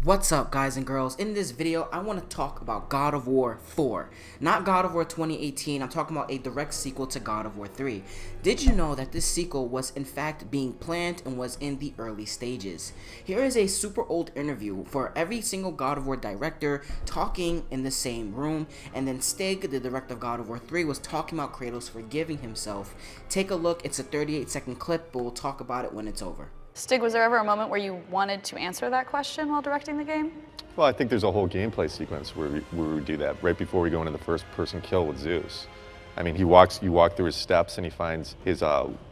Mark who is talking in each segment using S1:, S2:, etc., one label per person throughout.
S1: What's up, guys and girls? In this video, I want to talk about God of War 4. Not God of War 2018, I'm talking about a direct sequel to God of War 3. Did you know that this sequel was in fact being planned and was in the early stages? Here is a super old interview for every single God of War director talking in the same room, and then Stig, the director of God of War 3, was talking about Kratos forgiving himself. Take a look, it's a 38-second clip, but we'll talk about it when it's over.
S2: Stig, was there ever a moment where you wanted to answer that question while directing the game?
S3: Well, I think there's a whole gameplay sequence where we do that right before we go into the first-person kill with Zeus. I mean, you walk through his steps and he finds his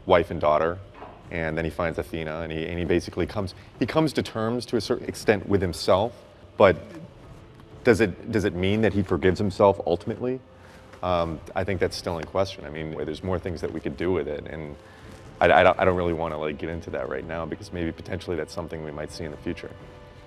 S3: wife and daughter, and then he finds Athena, and he basically comes to terms to a certain extent with himself. But does it mean that he forgives himself ultimately? I think that's still in question. I mean, there's more things that we could do with it, and I don't really want to get into that right now because maybe potentially that's something we might see in the future.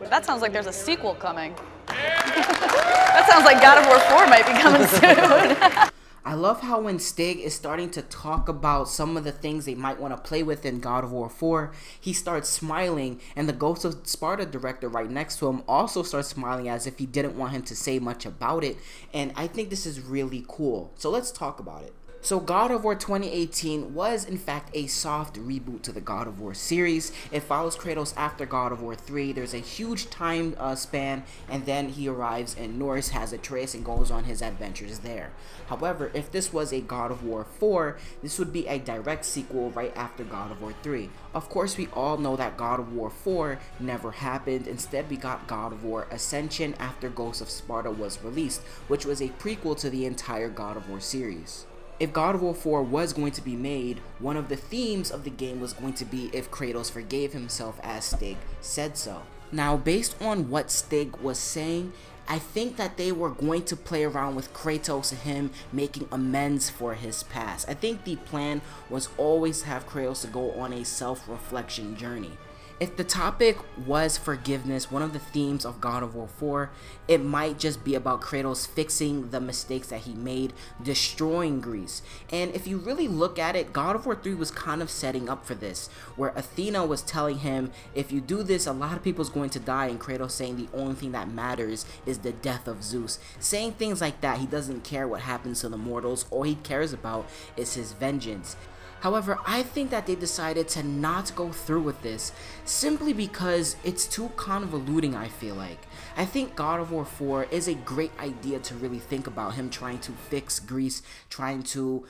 S2: That sounds like there's a sequel coming. That sounds like God of War 4 might be coming soon.
S1: I love how when Stig is starting to talk about some of the things they might want to play with in God of War 4, he starts smiling, and the Ghost of Sparta director right next to him also starts smiling as if he didn't want him to say much about it, and I think this is really cool. So let's talk about it. So God of War 2018 was in fact a soft reboot to the God of War series. It follows Kratos after God of War 3. There's a huge time span, and then he arrives in Norse, has Atreus, and goes on his adventures there. However, if this was a God of War 4, this would be a direct sequel right after God of War 3. Of course, we all know that God of War 4 never happened. Instead, we got God of War Ascension after Ghost of Sparta was released, which was a prequel to the entire God of War series. If God of War 4 was going to be made, one of the themes of the game was going to be if Kratos forgave himself as Stig said so. Now, based on what Stig was saying, I think that they were going to play around with Kratos and him making amends for his past. I think the plan was always to have Kratos to go on a self-reflection journey. If the topic was forgiveness, one of the themes of God of War 4, it might just be about Kratos fixing the mistakes that he made, destroying Greece. And if you really look at it, God of War 3 was kind of setting up for this, where Athena was telling him, if you do this, a lot of people's going to die, and Kratos saying the only thing that matters is the death of Zeus. Saying things like that, he doesn't care what happens to the mortals, all he cares about is his vengeance. However, I think that they decided to not go through with this simply because it's too convoluting, I feel like. I think God of War 4 is a great idea to really think about, him trying to fix Greece, trying to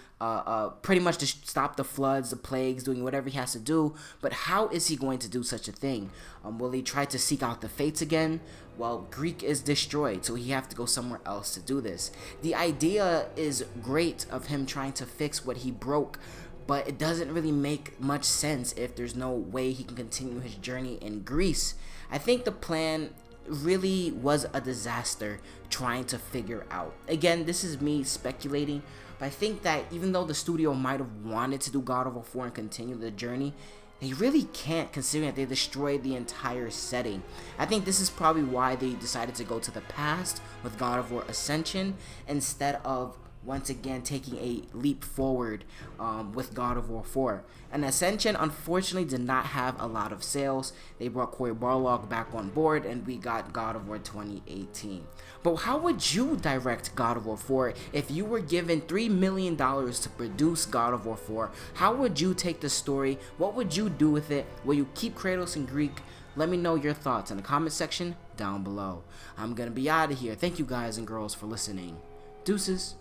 S1: pretty much just stop the floods, the plagues, doing whatever he has to do, but how is he going to do such a thing? Will he try to seek out the fates again? Well, Greek is destroyed, so he have to go somewhere else to do this. The idea is great of him trying to fix what he broke, but it doesn't really make much sense if there's no way he can continue his journey in Greece. I think the plan really was a disaster trying to figure out. Again, this is me speculating, but I think that even though the studio might have wanted to do God of War 4 and continue the journey, they really can't, considering that they destroyed the entire setting. I think this is probably why they decided to go to the past with God of War Ascension instead of once again taking a leap forward with God of War 4. And Ascension unfortunately did not have a lot of sales. They brought Cory Barlog back on board, and we got God of War 2018. But how would you direct God of War 4 if you were given $3 million to produce God of War 4? How would you take the story? What would you do with it? Will you keep Kratos in Greek? Let me know your thoughts in the comment section down below. I'm gonna be out of here. Thank you guys and girls for listening. Deuces.